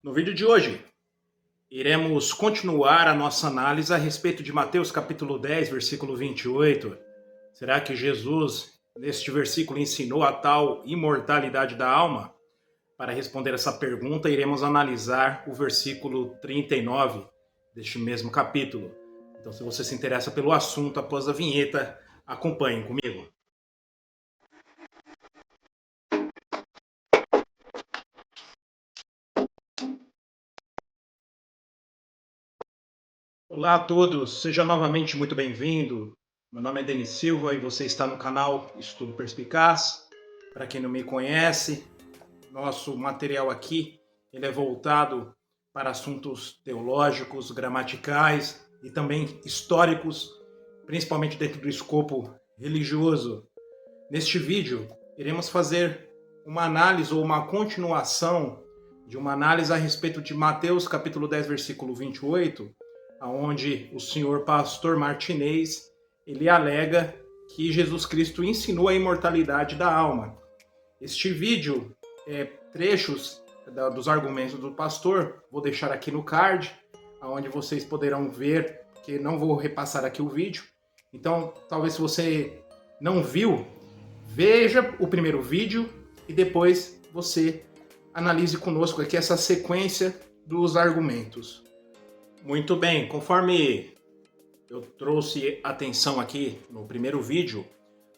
No vídeo de hoje, iremos continuar a nossa análise a respeito de Mateus capítulo 10, versículo 28. Será que Jesus, neste versículo, ensinou a tal imortalidade da alma? Para responder essa pergunta, iremos analisar o versículo 39 deste mesmo capítulo. Então, se você se interessa pelo assunto, após a vinheta, acompanhe comigo. Olá a todos, seja novamente muito bem-vindo. Meu nome é Denis Silva e você está no canal Estudo Perspicaz. Para quem não me conhece, nosso material aqui ele é voltado para assuntos teológicos, gramaticais e também históricos, principalmente dentro do escopo religioso. Neste vídeo, iremos fazer uma análise ou uma continuação de uma análise a respeito de Mateus capítulo 10, versículo 28, onde o senhor pastor Martinez ele alega que Jesus Cristo ensinou a imortalidade da alma. Este vídeo é trechos dos argumentos do pastor, vou deixar aqui no card, onde vocês poderão ver, que não vou repassar aqui o vídeo. Então, talvez se você não viu, veja o primeiro vídeo e depois você analise conosco aqui essa sequência dos argumentos. Muito bem, conforme eu trouxe atenção aqui no primeiro vídeo,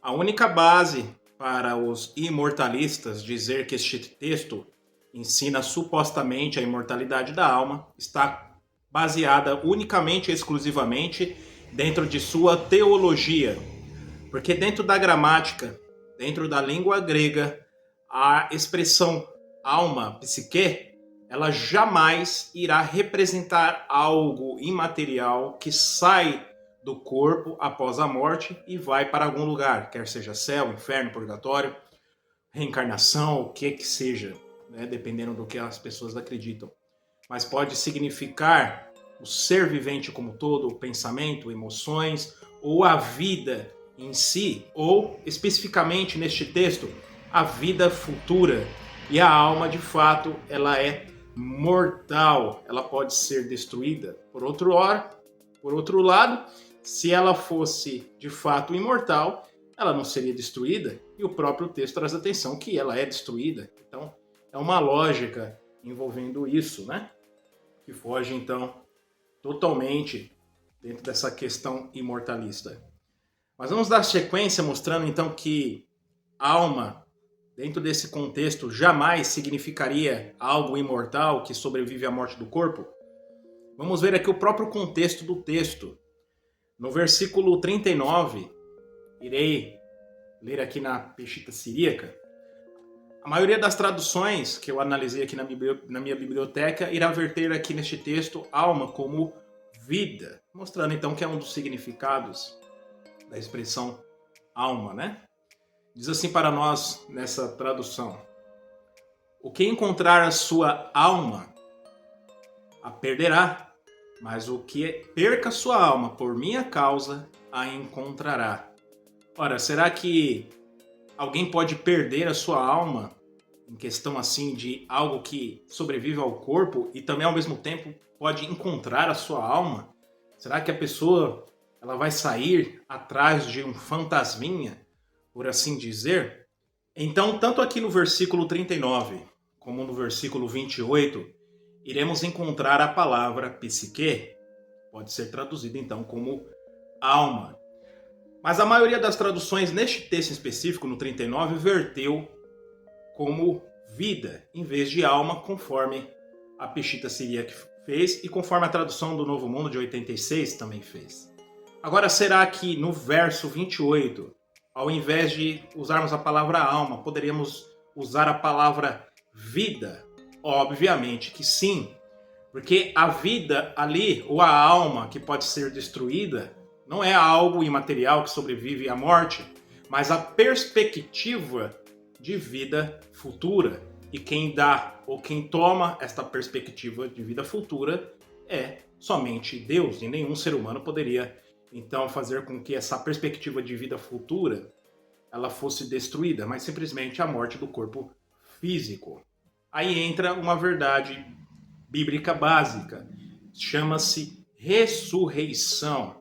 a única base para os imortalistas dizer que este texto ensina supostamente a imortalidade da alma está baseada unicamente e exclusivamente dentro de sua teologia. Porque dentro da gramática, dentro da língua grega, a expressão alma, psique, ela jamais irá representar algo imaterial que sai do corpo após a morte e vai para algum lugar, quer seja céu, inferno, purgatório, reencarnação, o que seja, né? Dependendo do que as pessoas acreditam. Mas pode significar o ser vivente como todo, o pensamento, emoções, ou a vida em si, ou especificamente neste texto, a vida futura. E a alma, de fato, ela é mortal, ela pode ser destruída. Por outro lado, se ela fosse de fato imortal, ela não seria destruída, e o próprio texto traz atenção que ela é destruída. Então, é uma lógica envolvendo isso, né? Que foge, então, totalmente dentro dessa questão imortalista. Mas vamos dar sequência mostrando, então, que alma, dentro desse contexto, jamais significaria algo imortal que sobrevive à morte do corpo? Vamos ver aqui o próprio contexto do texto. No versículo 39, irei ler aqui na Peshitta Siríaca. A maioria das traduções que eu analisei aqui na minha biblioteca irá verter aqui neste texto alma como vida, mostrando então que é um dos significados da expressão alma, né? Diz assim para nós nessa tradução: o que encontrar a sua alma, a perderá, mas o que perca sua alma por minha causa, a encontrará. Ora, será que alguém pode perder a sua alma em questão assim de algo que sobrevive ao corpo e também ao mesmo tempo pode encontrar a sua alma? Será que a pessoa ela vai sair atrás de um fantasminha, por assim dizer? Então, tanto aqui no versículo 39 como no versículo 28, iremos encontrar a palavra psique, pode ser traduzida então como alma. Mas a maioria das traduções neste texto específico, no 39, verteu como vida, em vez de alma, conforme a Peshitta Siríaca fez e conforme a tradução do Novo Mundo de 86 também fez. Agora, será que no verso 28, ao invés de usarmos a palavra alma, poderíamos usar a palavra vida? Obviamente que sim, porque a vida ali, ou a alma que pode ser destruída, não é algo imaterial que sobrevive à morte, mas a perspectiva de vida futura. E quem dá ou quem toma esta perspectiva de vida futura é somente Deus, e nenhum ser humano poderia então fazer com que essa perspectiva de vida futura ela fosse destruída, mas simplesmente a morte do corpo físico. Aí entra uma verdade bíblica básica. Chama-se ressurreição.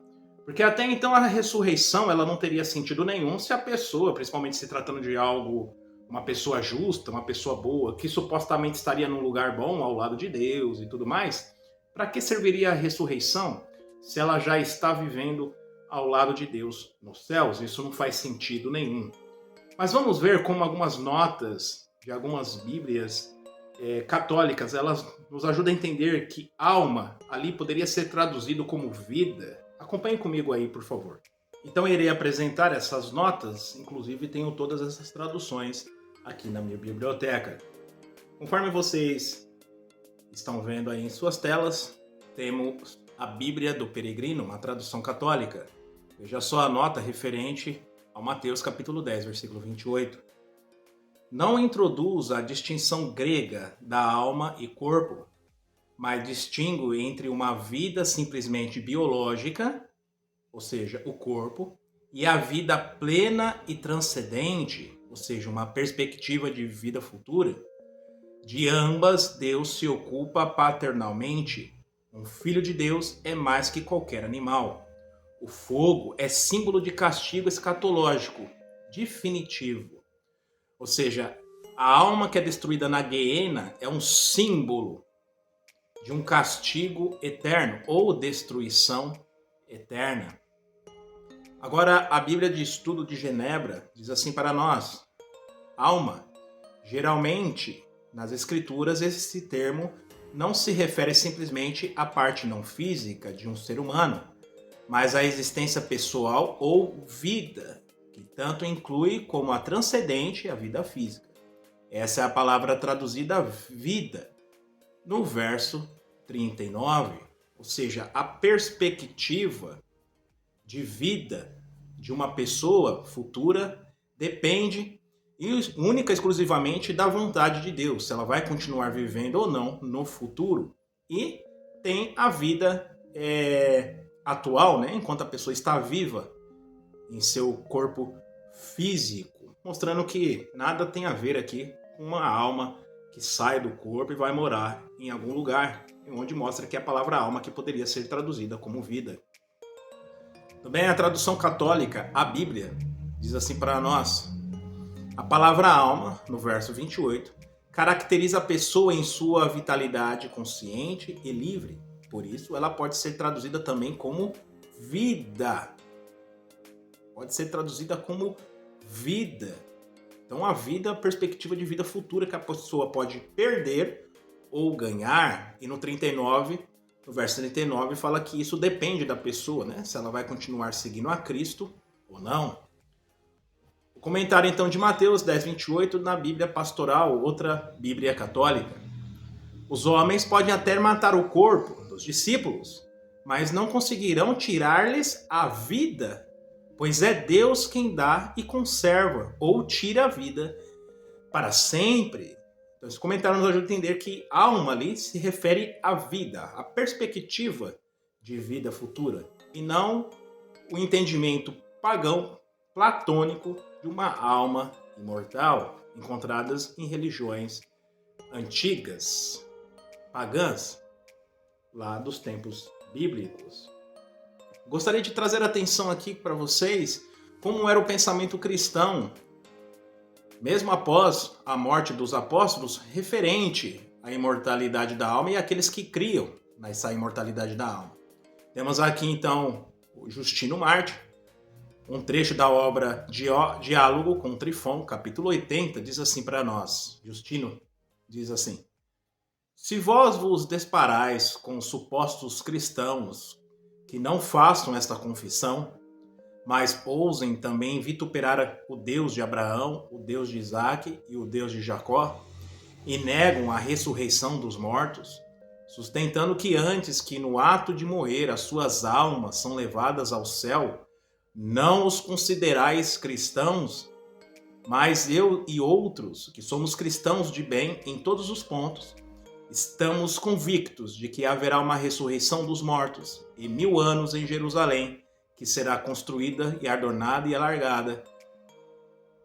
Porque até então a ressurreição ela não teria sentido nenhum se a pessoa, principalmente se tratando de algo, uma pessoa justa, uma pessoa boa, que supostamente estaria num lugar bom ao lado de Deus e tudo mais, para que serviria a ressurreição se ela já está vivendo ao lado de Deus nos céus? Isso não faz sentido nenhum. Mas vamos ver como algumas notas de algumas bíblias católicas, elas nos ajudam a entender que alma ali poderia ser traduzido como vida. Acompanhe comigo aí, por favor. Então irei apresentar essas notas, inclusive tenho todas essas traduções aqui na minha biblioteca. Conforme vocês estão vendo aí em suas telas, temos a Bíblia do Peregrino, uma tradução católica. Veja só a nota referente ao Mateus capítulo 10, versículo 28. Não introduz a distinção grega da alma e corpo, mas distingue entre uma vida simplesmente biológica, ou seja, o corpo, e a vida plena e transcendente, ou seja, uma perspectiva de vida futura. De ambas, Deus se ocupa paternalmente. Um filho de Deus é mais que qualquer animal. O fogo é símbolo de castigo escatológico, definitivo. Ou seja, a alma que é destruída na Guiena é um símbolo de um castigo eterno ou destruição eterna. Agora, a Bíblia de Estudo de Genebra diz assim para nós: alma. Geralmente, nas Escrituras, esse termo não se refere simplesmente à parte não física de um ser humano, mas à existência pessoal ou vida, que tanto inclui como a transcendente a vida física. Essa é a palavra traduzida vida, no verso 39, ou seja, a perspectiva de vida de uma pessoa futura depende única e exclusivamente da vontade de Deus, se ela vai continuar vivendo ou não no futuro. E tem a vida atual, né, enquanto a pessoa está viva em seu corpo físico, mostrando que nada tem a ver aqui com uma alma que sai do corpo e vai morar em algum lugar, onde mostra que a palavra alma que poderia ser traduzida como vida. Também a tradução católica, a Bíblia, diz assim para nós: a palavra alma, no verso 28, caracteriza a pessoa em sua vitalidade consciente e livre. Por isso, ela pode ser traduzida também como vida. Pode ser traduzida como vida. Então, a vida é a perspectiva de vida futura que a pessoa pode perder ou ganhar. E no 39, no verso 39, fala que isso depende da pessoa, né? Se ela vai continuar seguindo a Cristo ou não. O comentário, então, de Mateus 10, 28, na Bíblia Pastoral, outra Bíblia católica. Os homens podem até matar o corpo dos discípulos, mas não conseguirão tirar-lhes a vida, pois é Deus quem dá e conserva, ou tira a vida para sempre. Então, esse comentário nos ajuda a entender que alma ali se refere à vida, à perspectiva de vida futura, e não o entendimento pagão, platônico, de uma alma imortal, encontradas em religiões antigas, pagãs, lá dos tempos bíblicos. Gostaria de trazer atenção aqui para vocês como era o pensamento cristão, mesmo após a morte dos apóstolos, referente à imortalidade da alma e àqueles que criam nessa imortalidade da alma. Temos aqui então o Justino Mártir, um trecho da obra Diálogo com Trifão, capítulo 80, diz assim para nós. Justino diz assim: se vós vos desparais com supostos cristãos que não façam esta confissão, mas ousem também vituperar o Deus de Abraão, o Deus de Isaque e o Deus de Jacó, e negam a ressurreição dos mortos, sustentando que antes que no ato de morrer as suas almas são levadas ao céu, não os considerais cristãos, mas eu e outros, que somos cristãos de bem em todos os pontos, estamos convictos de que haverá uma ressurreição dos mortos e 1000 anos em Jerusalém, que será construída e adornada e alargada,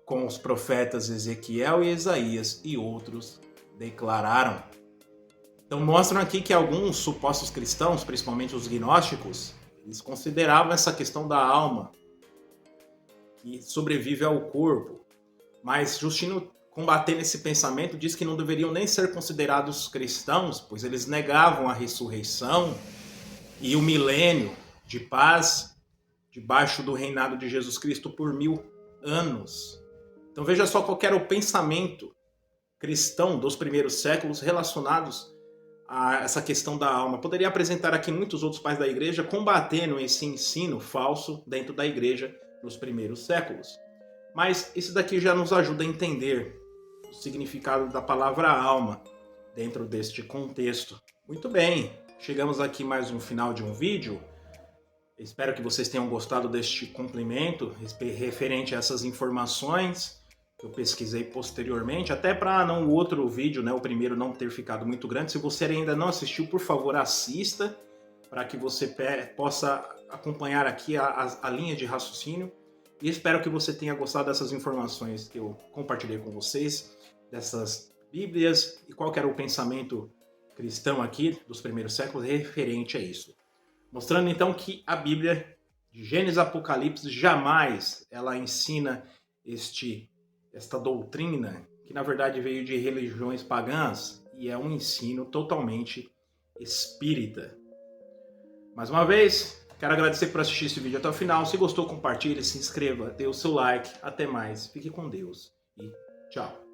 como os profetas Ezequiel e Isaías e outros declararam. Então mostram aqui que alguns supostos cristãos, principalmente os gnósticos, eles consideravam essa questão da alma, que sobrevive ao corpo. Mas Justino, combatendo esse pensamento, diz que não deveriam nem ser considerados cristãos, pois eles negavam a ressurreição e o milênio de paz debaixo do reinado de Jesus Cristo por 1000 anos. Então veja só qual era o pensamento cristão dos primeiros séculos relacionados a essa questão da alma. Poderia apresentar aqui muitos outros pais da igreja combatendo esse ensino falso dentro da igreja nos primeiros séculos. Mas isso daqui já nos ajuda a entender o significado da palavra alma dentro deste contexto. Muito bem, chegamos aqui mais um final de um vídeo. Espero que vocês tenham gostado deste complemento referente a essas informações que eu pesquisei posteriormente, até para o outro vídeo, o primeiro, não ter ficado muito grande. Se você ainda não assistiu, por favor, assista, para que você possa acompanhar aqui a linha de raciocínio. E espero que você tenha gostado dessas informações que eu compartilhei com vocês, dessas Bíblias, e qual era o pensamento cristão aqui dos primeiros séculos referente a isso. Mostrando então que a Bíblia, de Gênesis a Apocalipse, jamais ela ensina esta doutrina, que na verdade veio de religiões pagãs, e é um ensino totalmente espírita. Mais uma vez, quero agradecer por assistir esse vídeo até o final. Se gostou, compartilhe, se inscreva, dê o seu like. Até mais, fique com Deus e tchau.